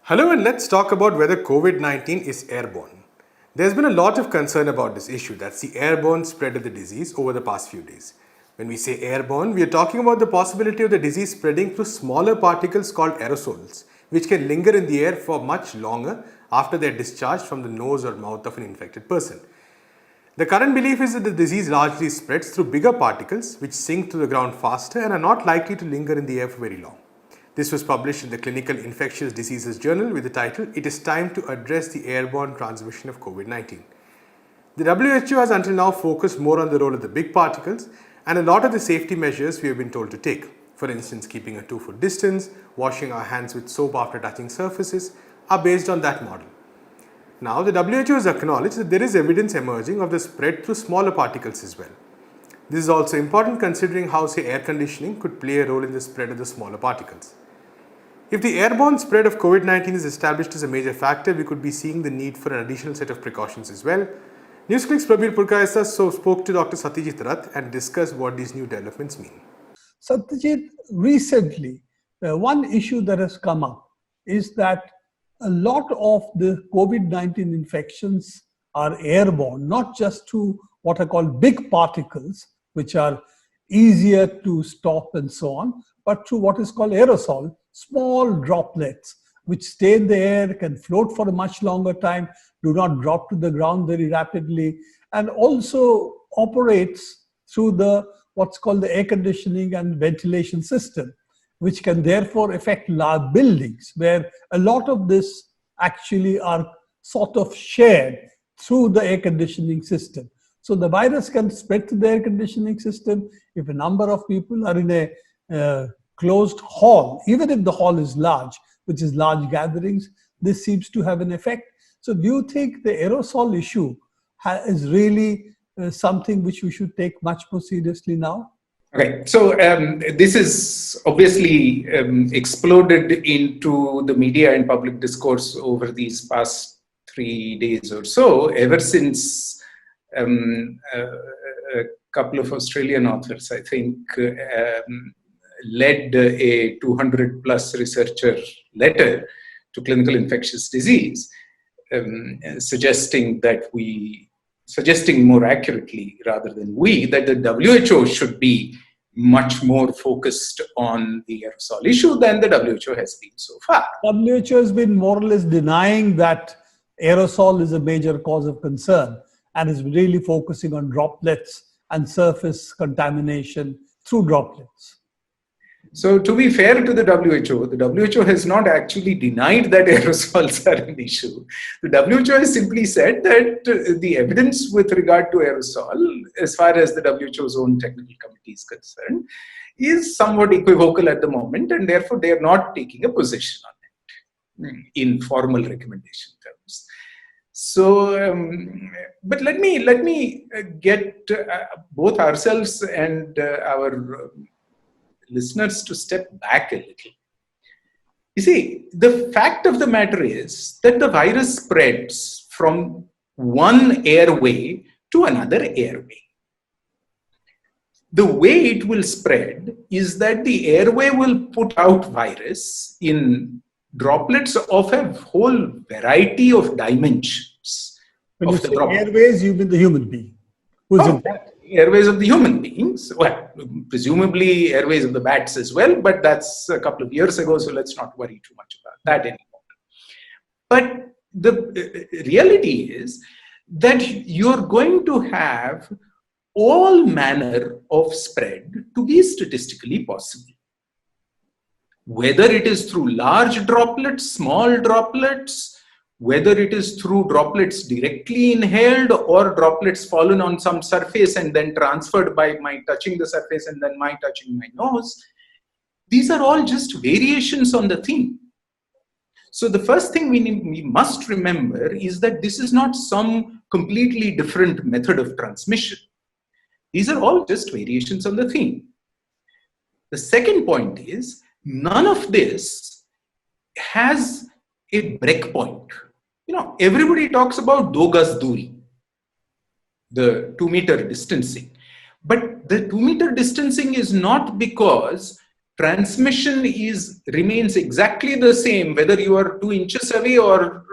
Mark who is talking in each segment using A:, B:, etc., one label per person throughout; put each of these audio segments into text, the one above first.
A: Hello, and let's talk about whether COVID-19 is airborne. There's been a lot of concern about this issue, that's the airborne spread of the disease over the past few days. When we say airborne, we are talking about the possibility of the disease spreading through smaller particles called aerosols, which can linger in the air for much longer after they're discharged from the nose or mouth of an infected person. The current belief is that the disease largely spreads through bigger particles which sink to the ground faster and are not likely to linger in the air for very long. This was published in the Clinical Infectious Diseases Journal with the title, "It is time to address the airborne transmission of COVID-19." The WHO has until now focused more on the role of the big particles and a lot of the safety measures we have been told to take. For instance, keeping a 2-foot distance, washing our hands with soap after touching surfaces, are based on that model. Now, the WHO has acknowledged that there is evidence emerging of the spread through smaller particles as well. This is also important considering how, say, air conditioning could play a role in the spread of the smaller particles. If the airborne spread of COVID-19 is established as a major factor, we could be seeing the need for an additional set of precautions as well. Newsclick's Prabir Purkayastha spoke to Dr. Satyajit Rath and discussed what these new developments mean.
B: Satyajit, recently, one issue that has come up is that a lot of the COVID-19 infections are airborne, not just to what are called big particles, which are easier to stop and so on, but to what is called aerosol, small droplets which stay in the air, can float for a much longer time, do not drop to the ground very rapidly, and also operates through the what's called the air conditioning and ventilation system, which can therefore affect large buildings, where a lot of this actually are sort of shared through the air conditioning system. So the virus can spread to the air conditioning system if a number of people are in a closed hall, even if the hall is large, which is large gatherings, this seems to have an effect. So do you think the aerosol issue is really something which we should take much more seriously now?
C: Okay, so this is obviously exploded into the media and public discourse over these past 3 days or so, ever since a couple of Australian authors, I think, led a 200 plus researcher letter to Clinical Infectious Disease, suggesting more accurately rather than that the WHO should be much more focused on the aerosol issue than the WHO has been so far.
B: WHO has been more or less denying that aerosol is a major cause of concern and is really focusing on droplets and surface contamination through droplets.
C: So to be fair to the WHO has not actually denied that aerosols are an issue. The WHO has simply said that the evidence with regard to aerosol, as far as the WHO's own technical committee is concerned, is somewhat equivocal at the moment, and therefore they are not taking a position on it in formal recommendation terms. So, but let me get both ourselves and our listeners to step back a little. You see, the fact of the matter is that the virus spreads from one airway to another airway. The way it will spread is that the airway will put out virus in droplets of a whole variety of dimensions.
B: When you say airways, you mean the human being who's in that?
C: Airways of the human beings, well, presumably airways of the bats as well, but that's a couple of years ago, so let's not worry too much about that anymore. But the reality is that you're going to have all manner of spread to be statistically possible. Whether it is through large droplets, small droplets, whether it is through droplets directly inhaled or droplets fallen on some surface and then transferred by my touching the surface and then my touching my nose, these are all just variations on the theme. So the first thing we must remember is that this is not some completely different method of transmission. These are all just variations on the theme. The second point is, none of this has a breakpoint. You know, everybody talks about do gaz duri, the 2 meter distancing. But the 2 meter distancing is not because transmission remains exactly the same whether you are 2 inches away or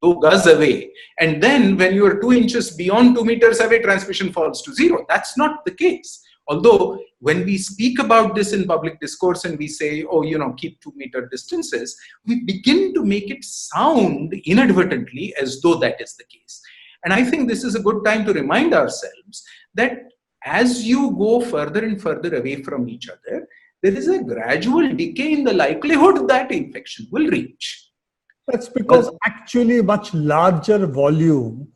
C: 2 gauge away. And then when you are 2 inches beyond 2 meters away, transmission falls to zero. That's not the case. Although when we speak about this in public discourse and we say, oh, keep 2-meter distances, we begin to make it sound inadvertently as though that is the case. And I think this is a good time to remind ourselves that as you go further and further away from each other, there is a gradual decay in the likelihood that infection will reach.
B: That's because actually much larger volume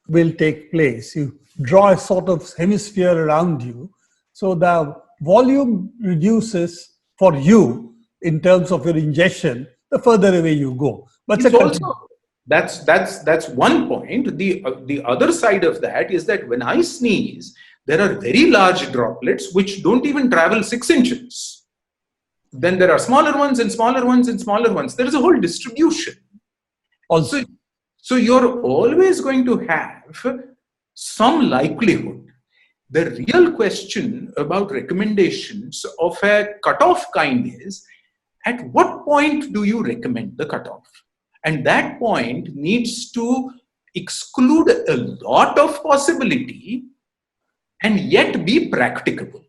B: will take place. You draw a sort of hemisphere around you, so the volume reduces for you in terms of your ingestion the further away you go. But
C: it's also, that's one point. The other side of that is that when I sneeze, there are very large droplets which don't even travel 6 inches. Then there are smaller ones and smaller ones and smaller ones. There is a whole distribution.
B: Also,
C: so you're always going to have some likelihood. The real question about recommendations of a cutoff kind is, at what point do you recommend the cutoff? And that point needs to exclude a lot of possibility and yet be practicable.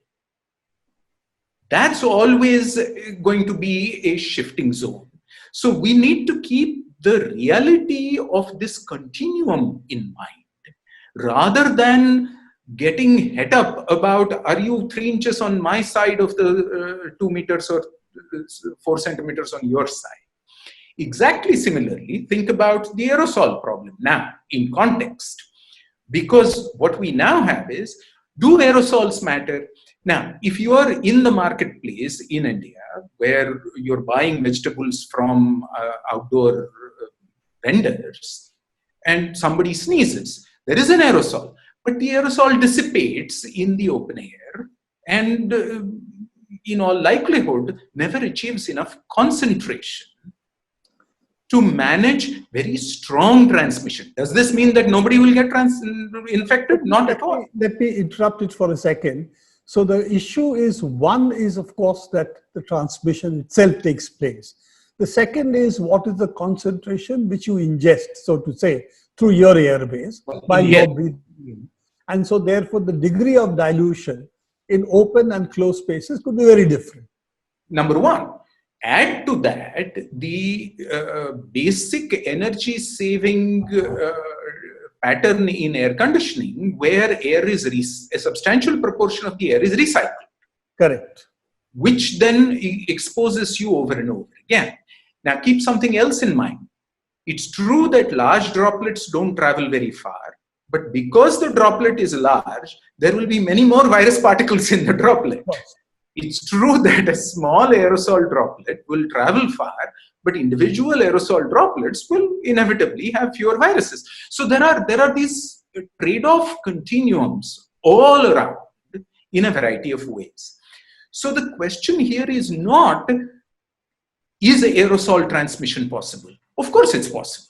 C: That's always going to be a shifting zone. So we need to keep the reality of this continuum in mind, rather than getting head up about, are you 3 inches on my side of the 2 meters or 4 centimeters on your side? Exactly similarly, think about the aerosol problem now in context, because what we now have is, do aerosols matter? Now, if you are in the marketplace in India, where you're buying vegetables from outdoor vendors, and somebody sneezes, there is an aerosol, but the aerosol dissipates in the open air and, in all likelihood, never achieves enough concentration to manage very strong transmission. Does this mean that nobody will get infected? Not at all.
B: Let me interrupt it for a second. So the issue is, one is, of course, that the transmission itself takes place. The second is, what is the concentration which you ingest, so to say, through your airways while you're breathing in. And so therefore, the degree of dilution in open and closed spaces could be very different.
C: Number one. Add to that the basic energy saving pattern in air conditioning, where air is a substantial proportion of the air is recycled.
B: Correct.
C: Which then exposes you over and over again. Now keep something else in mind. It's true that large droplets don't travel very far, but because the droplet is large, there will be many more virus particles in the droplet. It's true that a small aerosol droplet will travel far, but individual aerosol droplets will inevitably have fewer viruses. So there are these trade-off continuums all around in a variety of ways. So the question here is not, is aerosol transmission possible? Of course it's possible.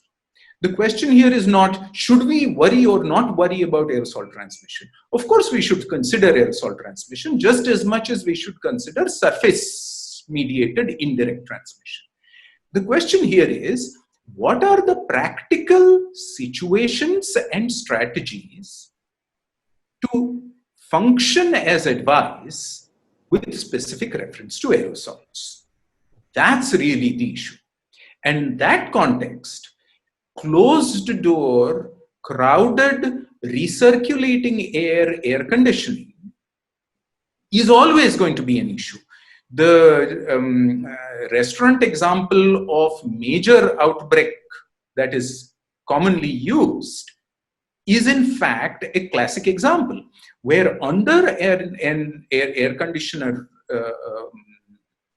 C: The question here is not, should we worry or not worry about aerosol transmission? Of course, we should consider aerosol transmission just as much as we should consider surface-mediated indirect transmission. The question here is, what are the practical situations and strategies to function as advice with specific reference to aerosols? That's really the issue. And in that context, closed door, crowded, recirculating air conditioning is always going to be an issue. The restaurant example of major outbreak that is commonly used is in fact a classic example, where under an air conditioner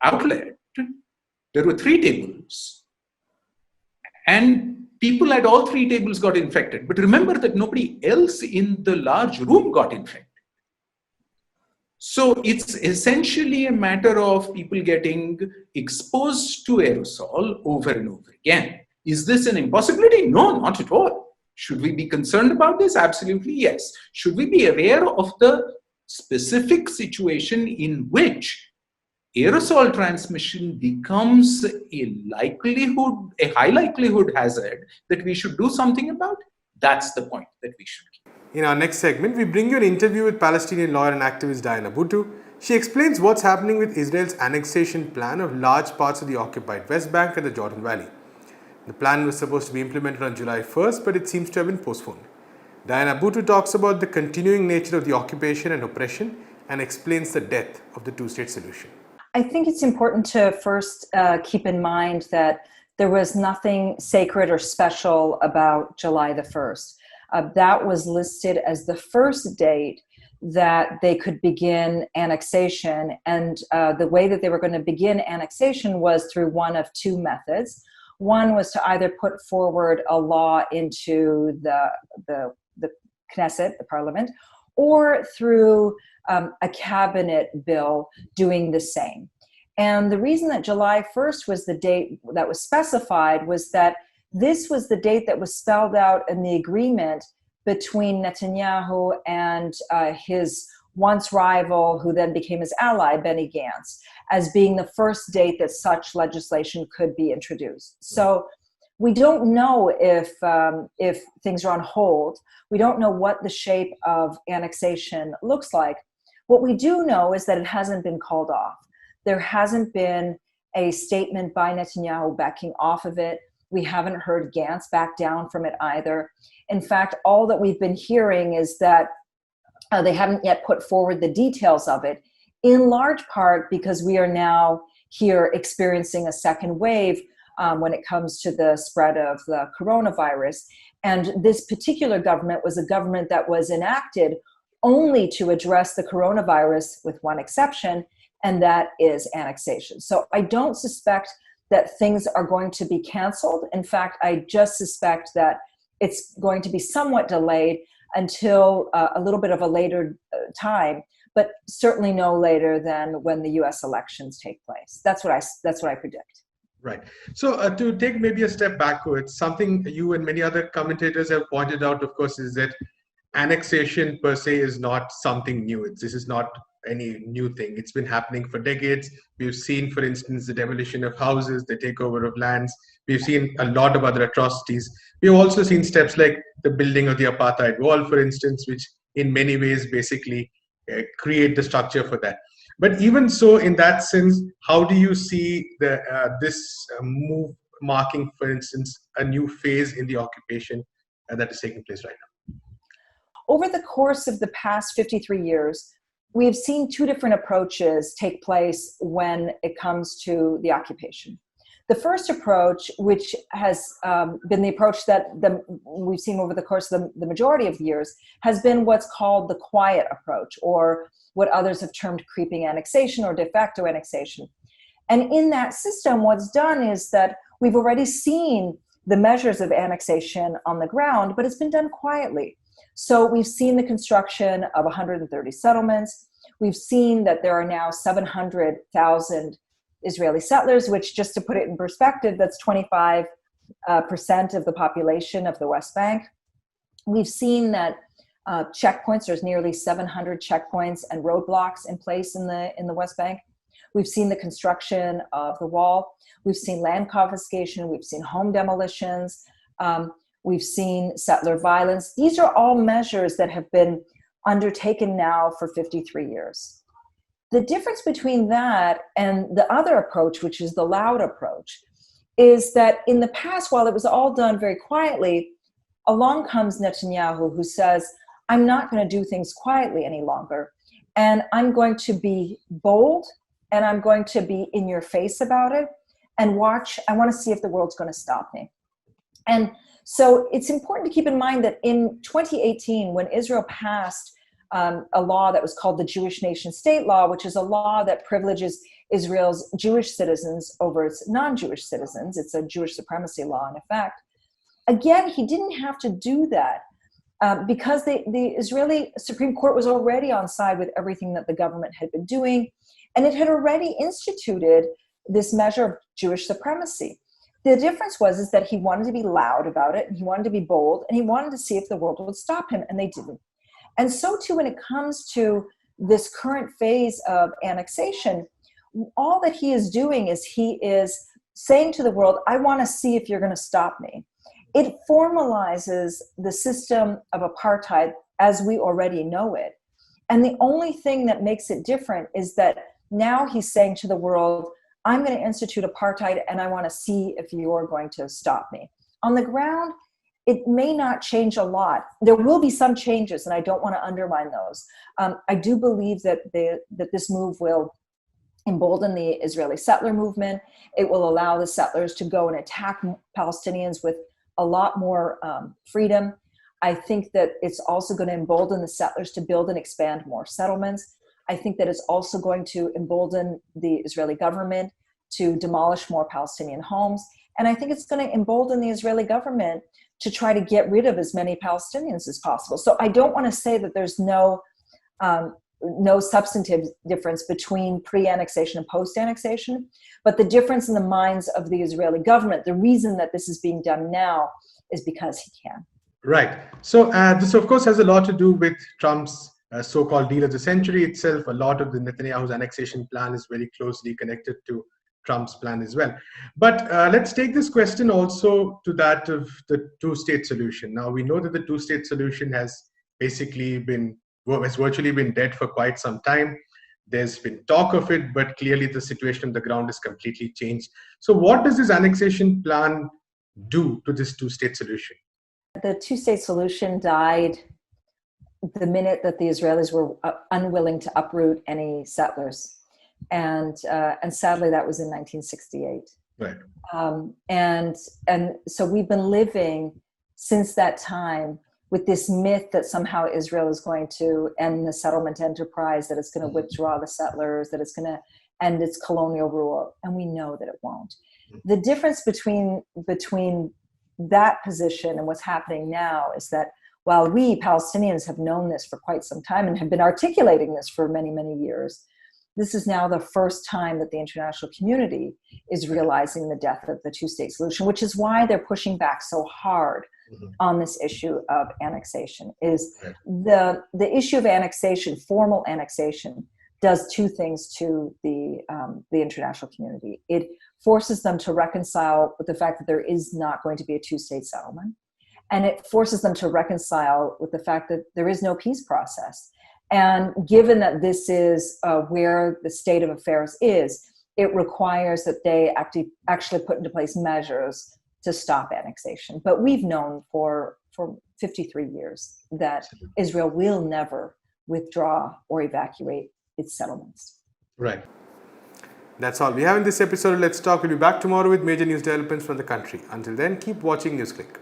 C: outlet, there were 3 tables, and people at all 3 tables got infected. But remember that nobody else in the large room got infected. So it's essentially a matter of people getting exposed to aerosol over and over again. Is this an impossibility? No, not at all. Should we be concerned about this? Absolutely, yes. Should we be aware of the specific situation in which aerosol transmission becomes a high likelihood hazard that we should do something about, that's the point that we should keep.
A: In our next segment, we bring you an interview with Palestinian lawyer and activist Diana Buttu. She explains what's happening with Israel's annexation plan of large parts of the occupied West Bank and the Jordan Valley. The plan was supposed to be implemented on July 1st, but it seems to have been postponed. Diana Buttu talks about the continuing nature of the occupation and oppression and explains the depth of the two-state solution.
D: I think it's important to first keep in mind that there was nothing sacred or special about July the 1st. That was listed as the first date that they could begin annexation. And the way that they were going to begin annexation was through one of two methods. One was to either put forward a law into the Knesset, the parliament, or through a cabinet bill doing the same. And the reason that July 1st was the date that was specified was that this was the date that was spelled out in the agreement between Netanyahu and his once rival, who then became his ally, Benny Gantz, as being the first date that such legislation could be introduced. So we don't know if things are on hold. We don't know what the shape of annexation looks like. What we do know is that it hasn't been called off. There hasn't been a statement by Netanyahu backing off of it. We haven't heard Gantz back down from it either. In fact, all that we've been hearing is that they haven't yet put forward the details of it, in large part because we are now here experiencing a second wave when it comes to the spread of the coronavirus. And this particular government was a government that was enacted only to address the coronavirus, with one exception, and that is annexation. So I don't suspect that things are going to be canceled. In fact, I just suspect that it's going to be somewhat delayed until a little bit of a later time, but certainly no later than when the U.S. elections take place. That's what I predict.
A: Right. So to take maybe a step backwards, something you and many other commentators have pointed out, of course, is that annexation per se is not something new. This is not any new thing. It's been happening for decades. We've seen, for instance, the demolition of houses, the takeover of lands. We've seen a lot of other atrocities. We've also seen steps like the building of the apartheid wall, for instance, which in many ways basically create the structure for that. But even so, in that sense, how do you see this move marking, for instance, a new phase in the occupation that is taking place right now?
D: Over the course of the past 53 years, we've seen two different approaches take place when it comes to the occupation. The first approach, which has been the approach that we've seen over the course of the majority of the years, has been what's called the quiet approach, or what others have termed creeping annexation or de facto annexation. And in that system, what's done is that we've already seen the measures of annexation on the ground, but it's been done quietly. So we've seen the construction of 130 settlements. We've seen that there are now 700,000 Israeli settlers, which, just to put it in perspective, that's 25% of the population of the West Bank. We've seen that checkpoints, there's nearly 700 checkpoints and roadblocks in place in the West Bank. We've seen the construction of the wall. We've seen land confiscation. We've seen home demolitions. We've seen settler violence. These are all measures that have been undertaken now for 53 years. The difference between that and the other approach, which is the loud approach, is that in the past, while it was all done very quietly, along comes Netanyahu, who says, I'm not going to do things quietly any longer, and I'm going to be bold, and I'm going to be in your face about it, and watch. I want to see if the world's going to stop me. And so it's important to keep in mind that in 2018, when Israel passed a law that was called the Jewish Nation State Law, which is a law that privileges Israel's Jewish citizens over its non-Jewish citizens. It's a Jewish supremacy law, in effect. Again, he didn't have to do that because the Israeli Supreme Court was already on side with everything that the government had been doing, and it had already instituted this measure of Jewish supremacy. The difference was that he wanted to be loud about it, and he wanted to be bold, and he wanted to see if the world would stop him, and they didn't. And so too, when it comes to this current phase of annexation, all that he is doing is he is saying to the world, I want to see if you're going to stop me. It formalizes the system of apartheid as we already know it. And the only thing that makes it different is that now he's saying to the world, I'm going to institute apartheid and I want to see if you're going to stop me. On the ground, it may not change a lot. There will be some changes, and I don't want to undermine those. I do believe that this move will embolden the Israeli settler movement. It will allow the settlers to go and attack Palestinians with a lot more freedom. I think that it's also going to embolden the settlers to build and expand more settlements. I think that it's also going to embolden the Israeli government to demolish more Palestinian homes. And I think it's going to embolden the Israeli government to try to get rid of as many Palestinians as possible. So I don't want to say that there's no substantive difference between pre-annexation and post-annexation, but the difference in the minds of the Israeli government, the reason that this is being done now is because he can.
A: Right. So this, of course, has a lot to do with Trump's so-called deal of the century itself. A lot of the Netanyahu's annexation plan is very closely connected to Trump's plan as well. But let's take this question also to that of the two-state solution. Now, we know that the two-state solution has basically has virtually been dead for quite some time. There's been talk of it, but clearly the situation on the ground is completely changed. So what does this annexation plan do to this two-state solution?
D: The two-state solution died the minute that the Israelis were unwilling to uproot any settlers. And sadly, that was in 1968.
A: Right.
D: And so we've been living since that time with this myth that somehow Israel is going to end the settlement enterprise, that it's going to withdraw the settlers, that it's going to end its colonial rule. And we know that it won't. The difference between that position and what's happening now is that while we Palestinians have known this for quite some time and have been articulating this for many, many years, this is now the first time that the international community is realizing the death of the two-state solution, which is why they're pushing back so hard on this issue of annexation. Is the issue of annexation, formal annexation, does two things to the international community. It forces them to reconcile with the fact that there is not going to be a two-state settlement, and it forces them to reconcile with the fact that there is no peace process. And given that this is where the state of affairs is, it requires that they actually put into place measures to stop annexation. But we've known for 53 years that Israel will never withdraw or evacuate its settlements.
A: Right. That's all we have in this episode. Let's Talk. We'll be back tomorrow with major news developments from the country. Until then, keep watching Newsclick.